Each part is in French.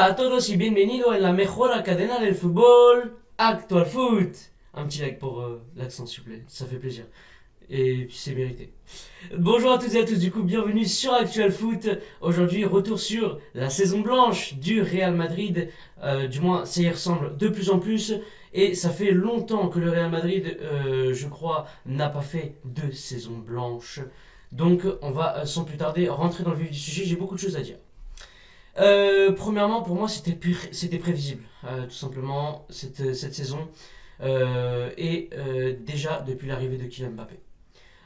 Hola a todos y bienvenido en la mejor cadena del fútbol, Actual Foot. Un petit like pour l'accent, s'il vous plaît, ça fait plaisir. Et puis c'est mérité. Bonjour à toutes et à tous, du coup, bienvenue sur Actual Foot. Aujourd'hui, retour sur la saison blanche du Real Madrid. Du moins, ça y ressemble de plus en plus. Et ça fait longtemps que le Real Madrid, je crois, n'a pas fait de saison blanche. Donc, on va sans plus tarder rentrer dans le vif du sujet. J'ai beaucoup de choses à dire. Premièrement, pour moi, c'était prévisible, tout simplement, cette saison. Déjà depuis l'arrivée de Kylian Mbappé.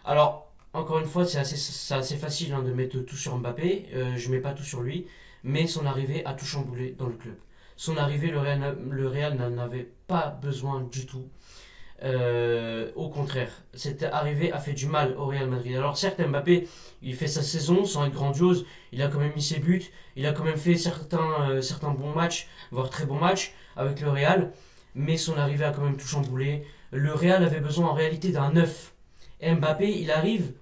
Alors, encore une fois, c'est assez facile de mettre tout sur Mbappé. Je mets pas tout sur lui. Mais son arrivée a tout chamboulé dans le club. Son arrivée, le Real n'en avait pas besoin du tout. Au contraire, cette arrivée a fait du mal au Real Madrid. Alors certes, Mbappé, il fait sa saison sans être grandiose, il a quand même mis ses buts, il a quand même fait certains bons matchs, voire très bons matchs avec le Real, mais son arrivée a quand même tout chamboulé. Le Real avait besoin en réalité d'un neuf. Et Mbappé, il arrive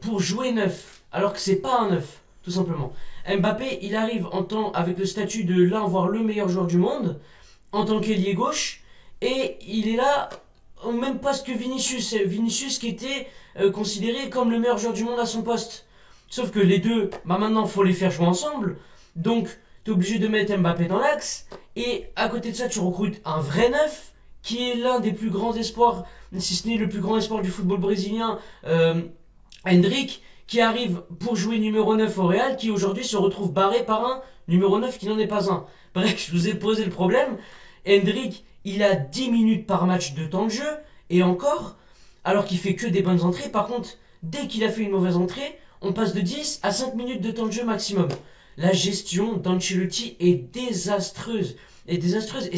pour jouer neuf, alors que c'est pas un neuf, tout simplement. Mbappé, il arrive avec le statut de l'un, voire le meilleur joueur du monde, en tant qu'ailier gauche, et il est là au même poste que Vinicius. Vinicius qui était considéré comme le meilleur joueur du monde à son poste. Sauf que les deux, maintenant, il faut les faire jouer ensemble. Donc, tu es obligé de mettre Mbappé dans l'axe. Et à côté de ça, tu recrutes un vrai neuf, qui est l'un des plus grands espoirs, si ce n'est le plus grand espoir du football brésilien, Endrick, qui arrive pour jouer numéro 9 au Real, qui aujourd'hui se retrouve barré par un numéro 9 qui n'en est pas un. Bref, je vous ai posé le problème. Endrick, il a 10 minutes par match de temps de jeu, et encore, alors qu'il fait que des bonnes entrées. Par contre, dès qu'il a fait une mauvaise entrée, on passe de 10 à 5 minutes de temps de jeu maximum. La gestion d'Ancelotti est désastreuse. Et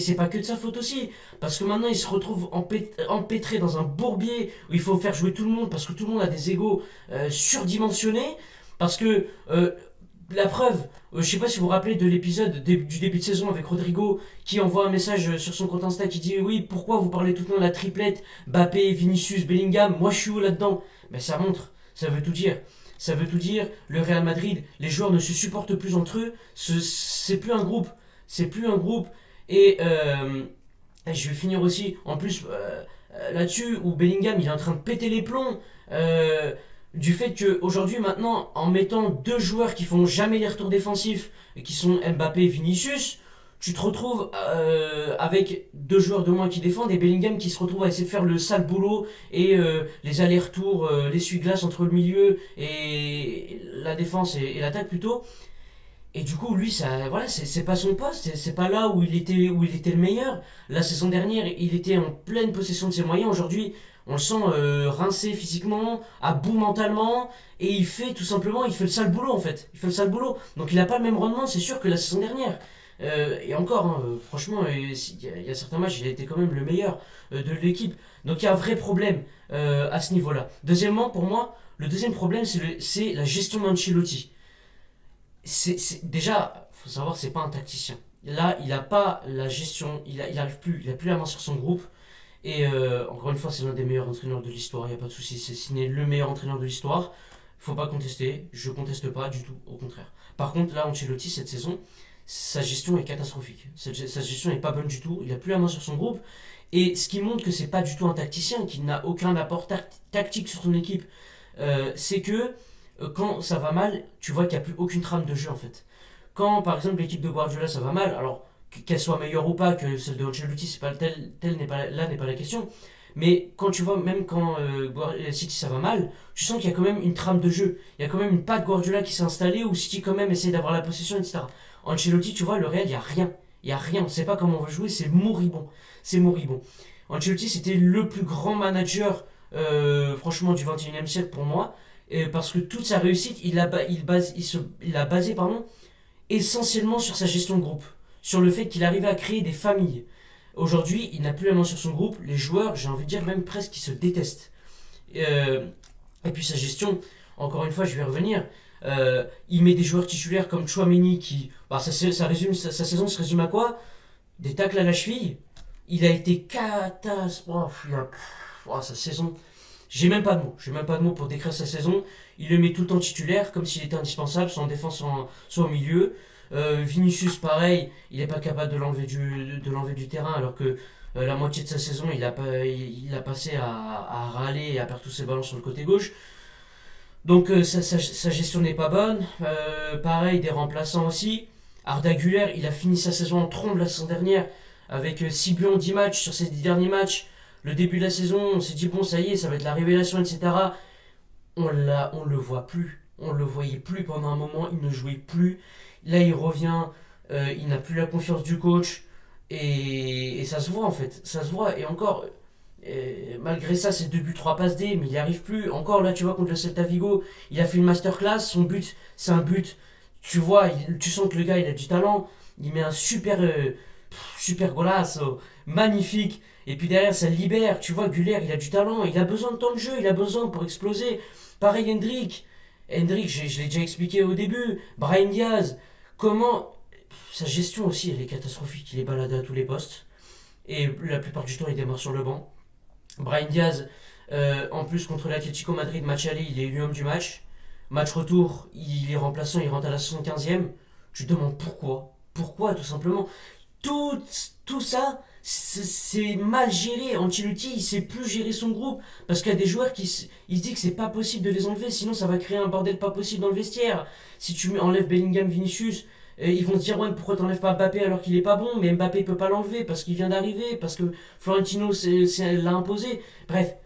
c'est pas que de sa faute aussi. Parce que maintenant, il se retrouve empêtré dans un bourbier où il faut faire jouer tout le monde parce que tout le monde a des égos surdimensionnés. Parce que la preuve, je sais pas si vous vous rappelez de l'épisode du début de saison avec Rodrigo qui envoie un message sur son compte Insta qui dit oui, pourquoi vous parlez tout le temps de la triplette Mbappé, Vinicius, Bellingham, moi je suis où là-dedans? Mais ça montre, ça veut tout dire. Ça veut tout dire, le Real Madrid, les joueurs ne se supportent plus entre eux, c'est plus un groupe. C'est plus un groupe. Et je vais finir aussi, en plus, là-dessus, où Bellingham, il est en train de péter les plombs. Du fait qu'aujourd'hui, maintenant, en mettant deux joueurs qui font jamais les retours défensifs, qui sont Mbappé et Vinicius, tu te retrouves avec deux joueurs de moins qui défendent et Bellingham qui se retrouve à essayer de faire le sale boulot et les allers-retours, l'essuie-glace entre le milieu et la défense et l'attaque plutôt. Et du coup, lui, voilà, c'est pas son poste, c'est pas là où il était le meilleur. La saison dernière, il était en pleine possession de ses moyens. Aujourd'hui, on le sent rincé physiquement, à bout mentalement, et il fait le sale boulot en fait. Il fait le sale boulot. Donc il n'a pas le même rendement, c'est sûr, que la saison dernière. Et encore, franchement, il y a certains matchs, il a été quand même le meilleur de l'équipe. Donc il y a un vrai problème à ce niveau-là. Deuxièmement, pour moi, le deuxième problème, c'est la gestion d'Ancelotti. Déjà, faut savoir, c'est pas un tacticien. Là, il a pas la gestion, il arrive plus, il a plus la main sur son groupe. Et encore une fois, c'est l'un des meilleurs entraîneurs de l'histoire, il n'y a pas de souci, c'est signé le meilleur entraîneur de l'histoire. Faut pas contester, je conteste pas du tout, au contraire. Par contre, là, Ancelotti, cette saison, sa gestion est catastrophique. Sa gestion est pas bonne du tout, il a plus la main sur son groupe. Et ce qui montre que c'est pas du tout un tacticien, qu'il n'a aucun apport tactique sur son équipe, c'est que quand ça va mal, tu vois qu'il n'y a plus aucune trame de jeu en fait. Quand par exemple l'équipe de Guardiola ça va mal, alors qu'elle soit meilleure ou pas que celle de Ancelotti, c'est pas n'est pas la question. Mais quand tu vois, même quand City ça va mal, tu sens qu'il y a quand même une trame de jeu. Il y a quand même une patte Guardiola qui s'est installée où City quand même essaie d'avoir la possession, etc. Ancelotti, tu vois, le Real, il n'y a rien. Il n'y a rien, on ne sait pas comment on va jouer, c'est moribond. C'est moribond. Ancelotti, c'était le plus grand manager, franchement, du 21e siècle pour moi. Parce que toute sa réussite, il l'a basé essentiellement sur sa gestion de groupe. Sur le fait qu'il arrivait à créer des familles. Aujourd'hui, il n'a plus la main sur son groupe. Les joueurs, j'ai envie de dire même presque, qu'ils se détestent. Et puis sa gestion, encore une fois, je vais revenir. Il met des joueurs titulaires comme Chouameni qui. Sa saison se résume à quoi? Des tacles à la cheville. Il a été catastrophe. Sa saison. J'ai même pas de mots. J'ai même pas de mots pour décrire sa saison. Il le met tout le temps titulaire, comme s'il était indispensable, soit en défense, soit au milieu. Vinicius, pareil, il n'est pas capable de l'enlever du terrain, alors que la moitié de sa saison, il a passé à râler et à perdre tous ses ballons sur le côté gauche. Donc sa gestion n'est pas bonne. Pareil, des remplaçants aussi. Arda Güler, il a fini sa saison en trombe la saison dernière avec 6 buts en 10 matchs sur ses 10 derniers matchs. Le début de la saison, on s'est dit bon, ça y est, ça va être la révélation, etc. On le voit plus. On le voyait plus pendant un moment, il ne jouait plus. Là, il revient, il n'a plus la confiance du coach. Et ça se voit en fait. Ça se voit. Et encore, malgré ça, c'est 2 buts, 3 passes D, mais il n'y arrive plus. Encore là, tu vois, contre le Celta Vigo, il a fait une masterclass. Son but, c'est un but. Tu vois, tu sens que le gars, il a du talent. Il met un super golasso, magnifique. Et puis derrière, ça le libère. Tu vois, Güler, il a du talent. Il a besoin de temps de jeu. Il a besoin pour exploser. Pareil, Hendrik. Hendrik, je l'ai déjà expliqué au début. Brahim Diaz. Comment. Sa gestion aussi, elle est catastrophique. Il est baladé à tous les postes. Et la plupart du temps, il démarre sur le banc. Brahim Diaz, en plus contre l'Atlético Madrid, match aller, il est élu homme du match. Match retour, il est remplaçant, il rentre à la 75e. Tu te demandes pourquoi. Pourquoi, tout simplement. Tout, tout ça, c'est mal géré. Ancelotti, il sait plus gérer son groupe. Parce qu'il y a des joueurs il se dit que c'est pas possible de les enlever, sinon ça va créer un bordel pas possible dans le vestiaire. Si tu enlèves Bellingham, Vinicius, ils vont se dire ouais, pourquoi t'enlèves pas Mbappé alors qu'il est pas bon, mais Mbappé peut pas l'enlever parce qu'il vient d'arriver, parce que Florentino l'a imposé. Bref,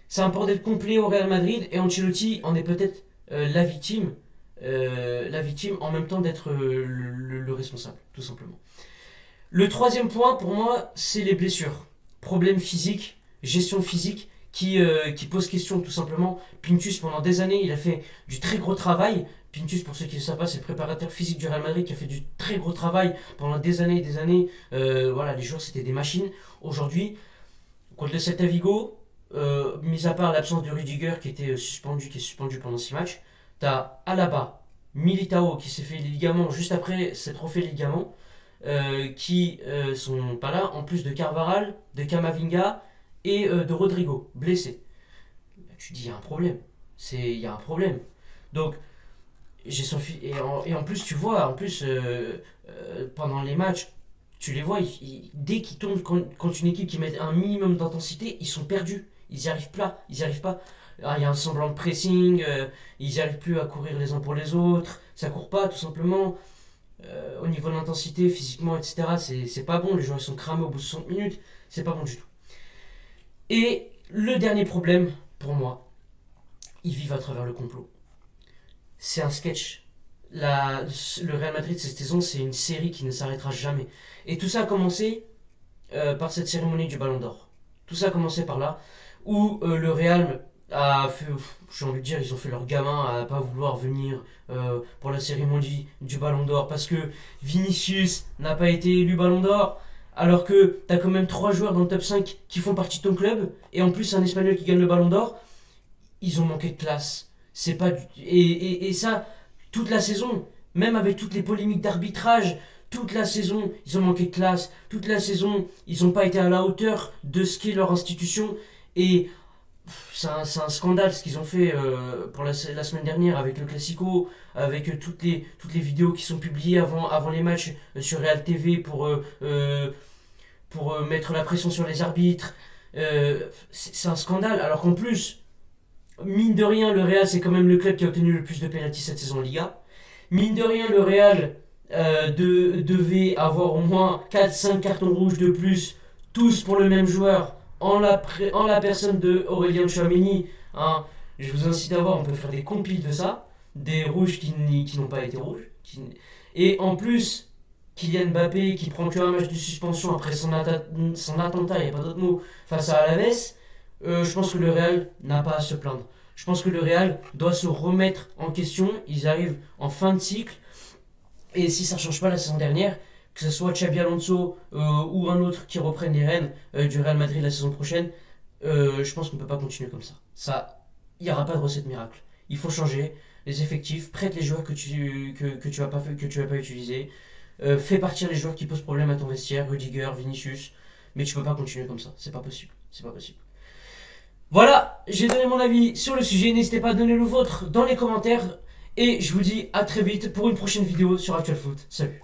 c'est un bordel complet au Real Madrid et Ancelotti en est peut-être la victime. La victime en même temps d'être le responsable, tout simplement. Le troisième point pour moi, c'est les blessures. Problèmes physiques, gestion physique qui pose question tout simplement. Pintus, pendant des années, il a fait du très gros travail. Pintus, pour ceux qui ne le savent pas, c'est le préparateur physique du Real Madrid qui a fait du très gros travail pendant des années et des années. Voilà, les joueurs, c'était des machines. Aujourd'hui, contre le Celta Vigo, mis à part l'absence de Rudiger qui est suspendu pendant 6 matchs, t'as Alaba, Militao qui s'est fait les ligaments juste après s'être refait les ligaments, qui sont pas là, en plus de Carvaral, de Camavinga et de Rodrigo, blessés. Tu dis, il y a un problème. Il y a un problème. Donc, et en plus, tu vois, pendant les matchs, tu les vois, dès qu'ils tombent contre une équipe qui met un minimum d'intensité, ils sont perdus. Ils n'y arrivent pas. Ils y arrivent pas. Alors, il y a un semblant de pressing, ils n'y arrivent plus à courir les uns pour les autres, ça court pas tout simplement. Au niveau de l'intensité, physiquement, etc., c'est pas bon. Les joueurs ils sont cramés au bout de 60 minutes, c'est pas bon du tout. Et le dernier problème, pour moi, ils vivent à travers le complot. C'est un sketch. Le Real Madrid cette saison, c'est une série qui ne s'arrêtera jamais. Et tout ça a commencé par cette cérémonie du Ballon d'Or. Tout ça a commencé par là, où le Real a fait, j'ai envie de dire, ils ont fait leur gamin à pas vouloir venir pour la cérémonie du Ballon d'Or parce que Vinicius n'a pas été élu Ballon d'Or. Alors que t'as quand même 3 joueurs dans le top 5 qui font partie de ton club, et en plus un Espagnol qui gagne le Ballon d'Or, ils ont manqué de classe. C'est pas et ça, toute la saison, même avec toutes les polémiques d'arbitrage, toute la saison, ils ont manqué de classe. Toute la saison, ils n'ont pas été à la hauteur de ce qu'est leur institution. Et c'est un scandale ce qu'ils ont fait pour la semaine dernière avec le Classico, avec toutes les vidéos qui sont publiées avant les matchs sur Real TV pour mettre la pression sur les arbitres. C'est un scandale. Alors qu'en plus, mine de rien, le Real, c'est quand même le club qui a obtenu le plus de pénaltys cette saison en Liga. Mine de rien, le Real devait avoir au moins 4-5 cartons rouges de plus, tous pour le même joueur, en la personne de Aurélien Tchouaméni. Hein. Je vous incite à voir, on peut faire des compiles de ça, des rouges qui n'ont pas été rouges. Et en plus, Kylian Mbappé qui prend qu'un match de suspension après son attentat, il n'y a pas d'autre mot, face à Alaves. Je pense que le Real n'a pas à se plaindre. Je pense que le Real doit se remettre en question. Ils arrivent en fin de cycle. Et si ça ne change pas la saison dernière, que ce soit Xabi Alonso ou un autre qui reprenne les rênes du Real Madrid la saison prochaine, je pense qu'on ne peut pas continuer comme ça. Il n'y aura pas de recette miracle. Il faut changer les effectifs, prête les joueurs que tu vas pas utiliser, fais partir les joueurs qui posent problème à ton vestiaire, Rudiger, Vinicius, mais tu peux pas continuer comme ça. C'est pas possible. Voilà, j'ai donné mon avis sur le sujet. N'hésitez pas à donner le vôtre dans les commentaires. Et je vous dis à très vite pour une prochaine vidéo sur Actual Foot. Salut.